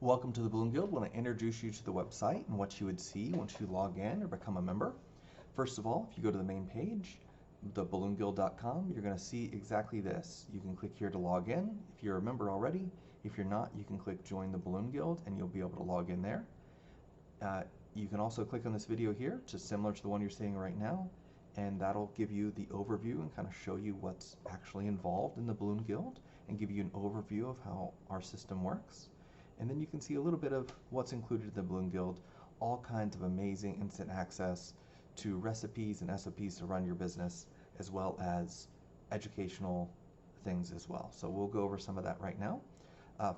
Welcome to the Balloon Guild. I want to introduce you to the website and what you would see once you log in or become a member. First of all, if you go to the main page, theballoonguild.com, you're going to see exactly this. You can click here to log in if you're a member already. If you're not, you can click Join the Balloon Guild and you'll be able to log in there. You can also click on this video here, just similar to the one you're seeing right now, and that'll give you the overview and kind of show you what's actually involved in the Balloon Guild and give you an overview of how our system works. And then you can see a little bit of what's included in the Balloon Guild, all kinds of amazing instant access to recipes and SOPs to run your business, as well as educational things as well. So we'll go over some of that right now.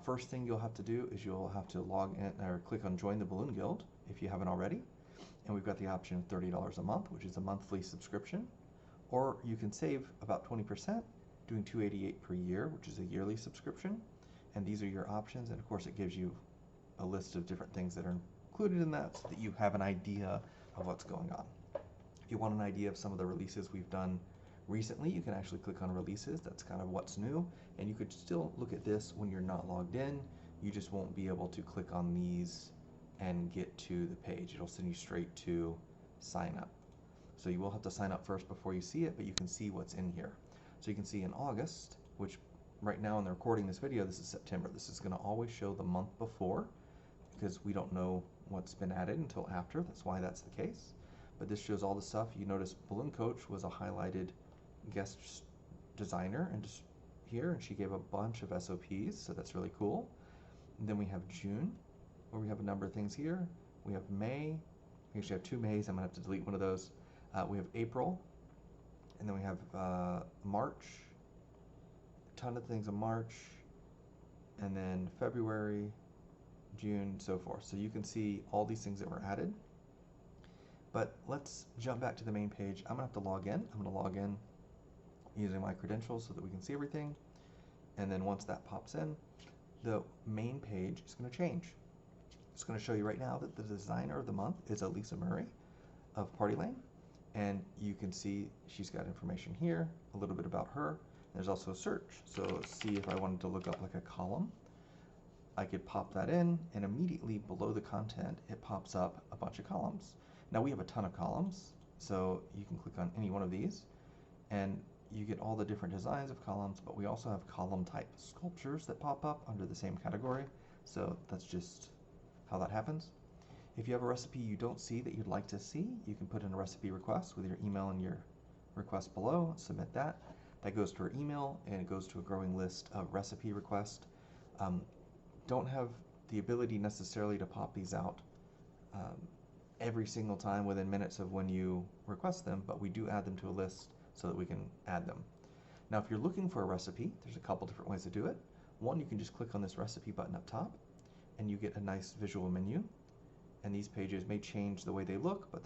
First thing you'll have to do is you'll have to log in or click on Join the Balloon Guild if you haven't already. And we've got the option of $30 a month, which is a monthly subscription. Or you can save about 20% doing $288 per year, which is a yearly subscription. And these are your options, and of course it gives you a list of different things that are included in that so that you have an idea of what's going on. If you want an idea of some of the releases we've done recently, you can actually click on releases. That's kind of what's new, and you could still look at this when you're not logged in. You just won't be able to click on these and get to the page. It'll send you straight to sign up. So you will have to sign up first before you see it, but you can see what's in here. So you can see in August, which right now in the recording this video, this is September. This is going to always show the month before because we don't know what's been added until after. That's why that's the case. But this shows all the stuff. You notice Balloon Coach was a highlighted guest designer and just here, and she gave a bunch of SOPs, so that's really cool. And then we have June, where we have a number of things here. We have May. We actually have two Mays. I'm going to have to delete one of those. We have April, and then we have March. Ton of things in March, and then February, June, so forth. So you can see all these things that were added. But let's jump back to the main page. I'm gonna have to log in. I'm gonna log in using my credentials so that we can see everything. And then once that pops in, the main page is gonna change. It's gonna show you right now that the designer of the month is Elisa Murray of Party Lane. And you can see she's got information here, a little bit about her. There's also a search, so see if I wanted to look up like a column, I could pop that in, and immediately below the content it pops up a bunch of columns. Now we have a ton of columns, so you can click on any one of these and you get all the different designs of columns, but we also have column type sculptures that pop up under the same category, so that's just how that happens. If you have a recipe you don't see that you'd like to see, you can put in a recipe request with your email and your request below, submit that. That goes to our email, and it goes to a growing list of recipe requests. Don't have the ability necessarily to pop these out every single time within minutes of when you request them, but we do add them to a list so that we can add them. Now, if you're looking for a recipe, there's a couple different ways to do it. One, you can just click on this recipe button up top, and you get a nice visual menu. And these pages may change the way they look, but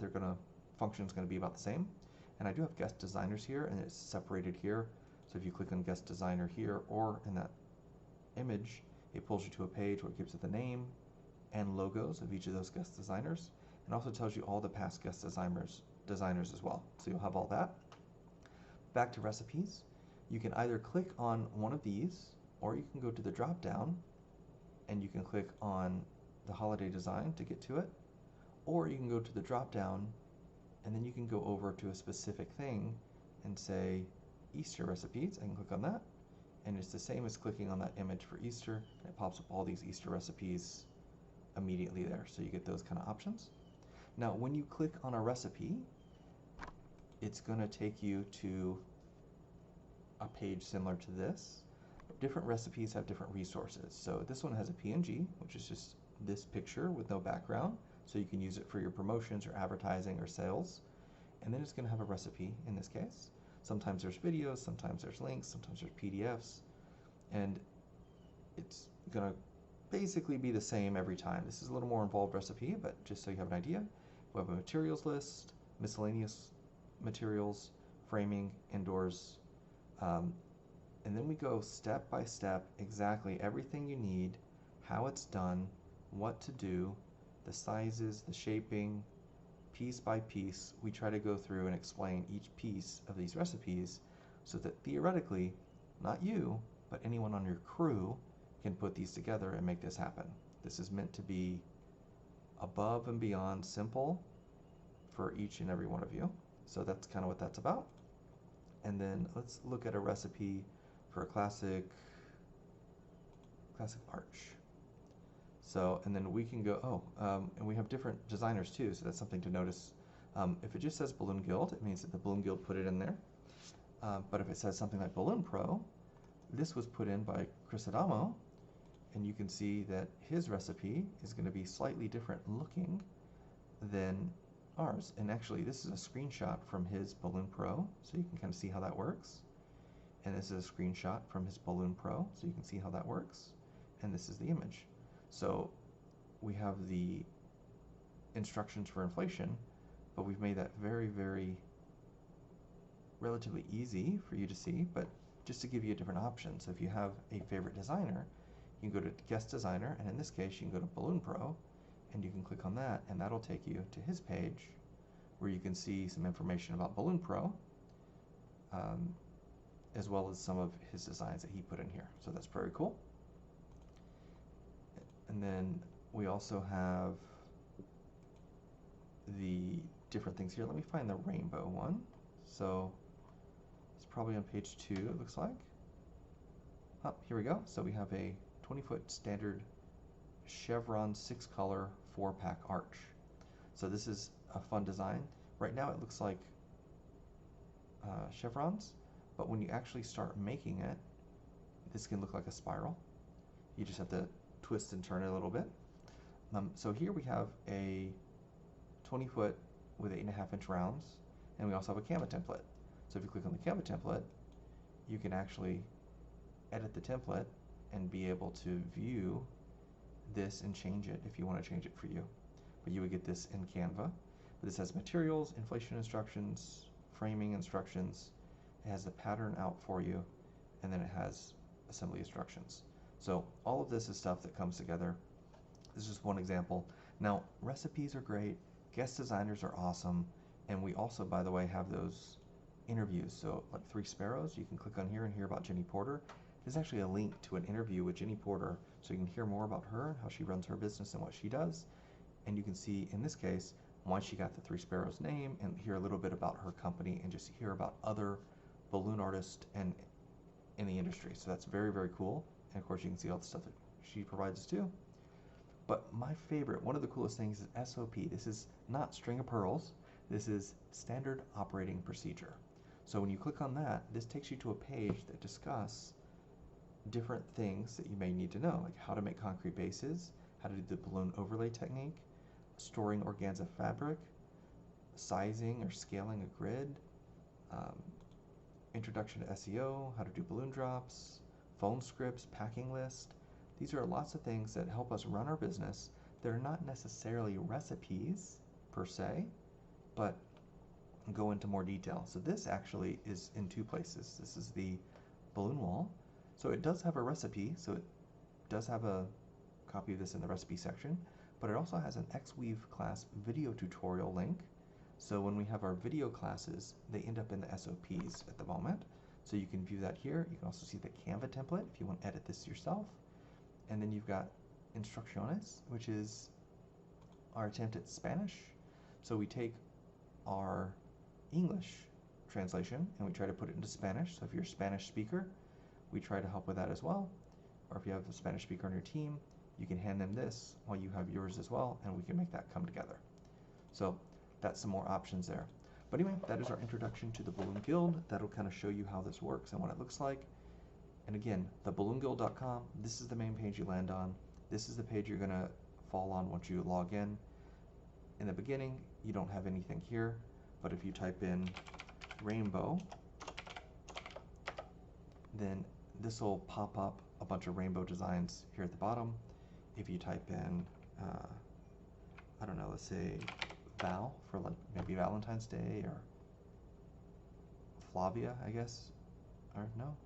function's gonna be about the same. And I do have guest designers here, and it's separated here. So if you click on guest designer here or in that image, it pulls you to a page where it gives you the name and logos of each of those guest designers, and also tells you all the past guest designers as well. So you'll have all that. Back to recipes, you can either click on one of these, or you can go to the drop down and you can click on the holiday design to get to it, or you can go to the drop down and then you can go over to a specific thing and say Easter recipes. I can click on that, and it's the same as clicking on that image for Easter, and it pops up all these Easter recipes immediately there, so you get those kind of options. Now when you click on a recipe, it's going to take you to a page similar to this. Different recipes have different resources. So this one has a PNG, which is just this picture with no background, so you can use it for your promotions or advertising or sales. And then it's going to have a recipe in this case. Sometimes there's videos, sometimes there's links, sometimes there's PDFs, and it's going to basically be the same every time. This is a little more involved recipe, but just so you have an idea, we have a materials list, miscellaneous materials, framing, indoors, and then we go step by step, exactly everything you need, how it's done, what to do, the sizes, the shaping, piece by piece. We try to go through and explain each piece of these recipes so that theoretically, not you, but anyone on your crew can put these together and make this happen. This is meant to be above and beyond simple for each and every one of you. So that's kind of what that's about. And then let's look at a recipe for a classic arch. So, and then we can go, and we have different designers too, so that's something to notice. If it just says Balloon Guild, it means that the Balloon Guild put it in there. But if it says something like Balloon Pro, this was put in by Chris Adamo, and you can see that his recipe is going to be slightly different looking than ours. And actually, this is a screenshot from his Balloon Pro, so you can kind of see how that works. And this is a screenshot from his Balloon Pro, so you can see how that works. And this is the image. So we have the instructions for inflation, but we've made that very, very relatively easy for you to see, but just to give you a different option. So if you have a favorite designer, you can go to guest designer, and in this case you can go to Balloon Pro, and you can click on that, and that'll take you to his page where you can see some information about Balloon Pro, as well as some of his designs that he put in here. So that's very cool. And then we also have the different things here. Let me find the rainbow one. So it's probably on page 2, it looks like. Oh, here we go. So we have a 20-foot standard chevron 6-color 4-pack arch. So this is a fun design. Right now it looks like chevrons, but when you actually start making it, this can look like a spiral. You just have to twist and turn it a little bit. So here we have a 20-foot with 8.5-inch rounds, and we also have a Canva template. So if you click on the Canva template, you can actually edit the template and be able to view this and change it if you want to change it for you. But you would get this in Canva. But this has materials, inflation instructions, framing instructions. It has the pattern out for you, and then it has assembly instructions. So all of this is stuff that comes together. This is just one example. Now, recipes are great, guest designers are awesome, and we also, by the way, have those interviews. So like 3 Sparrows, you can click on here and hear about Jenny Porter. There's actually a link to an interview with Jenny Porter, so you can hear more about her, how she runs her business and what she does. And you can see, in this case, why she got the 3 Sparrows name, and hear a little bit about her company, and just hear about other balloon artists and in the industry. So that's very, very cool. And of course, you can see all the stuff that she provides us too. But my favorite, one of the coolest things is SOP. This is not string of pearls. This is standard operating procedure. So when you click on that, this takes you to a page that discusses different things that you may need to know, like how to make concrete bases, how to do the balloon overlay technique, storing organza fabric, sizing or scaling a grid, introduction to SEO, how to do balloon drops, phone scripts, packing list. These are lots of things that help us run our business. They're not necessarily recipes per se, but go into more detail. So this actually is in 2 places. This is the balloon wall. So it does have a recipe, so it does have a copy of this in the recipe section, but it also has an XWeave class video tutorial link. So when we have our video classes, they end up in the SOPs at the moment. So you can view that here. You can also see the Canva template if you want to edit this yourself. And then you've got Instrucciones, which is our attempt at Spanish. So we take our English translation and we try to put it into Spanish. So if you're a Spanish speaker, we try to help with that as well. Or if you have a Spanish speaker on your team, you can hand them this while you have yours as well, and we can make that come together. So that's some more options there. But anyway, that is our introduction to the Balloon Guild. That'll kind of show you how this works and what it looks like. And again, theballoonguild.com, this is the main page you land on. This is the page you're going to fall on once you log in. In the beginning, you don't have anything here, but if you type in rainbow, then this will pop up a bunch of rainbow designs here at the bottom. If you type in, I don't know, let's say Val for like maybe Valentine's Day, or Flavia, I guess, or no,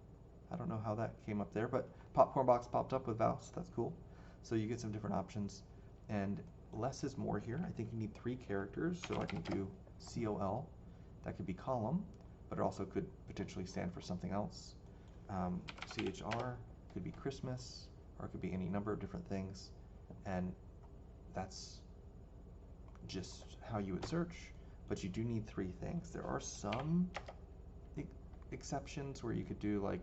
I don't know how that came up there, but Popcorn Box popped up with Val, so that's cool. So you get some different options, and less is more here. I think you need 3 characters, so I can do COL. That could be column, but it also could potentially stand for something else. CHR could be Christmas, or it could be any number of different things, and that's just how you would search. But you do need 3 things. There are some exceptions where you could do like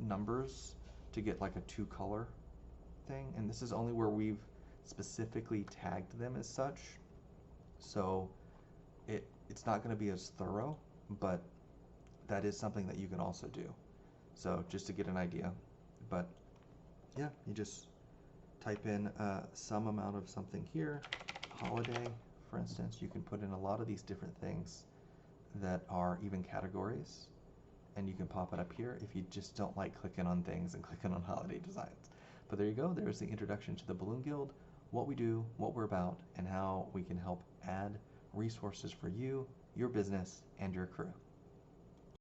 numbers to get like a 2-color thing, and this is only where we've specifically tagged them as such, so it's not going to be as thorough, but that is something that you can also do. So just to get an idea. But yeah, you just type in some amount of something here, holiday for instance. You can put in a lot of these different things that are even categories, and you can pop it up here if you just don't like clicking on things and clicking on holiday designs. But there you go, there's the introduction to the Balloon Guild, what we do, what we're about, and how we can help add resources for you, your business, and your crew.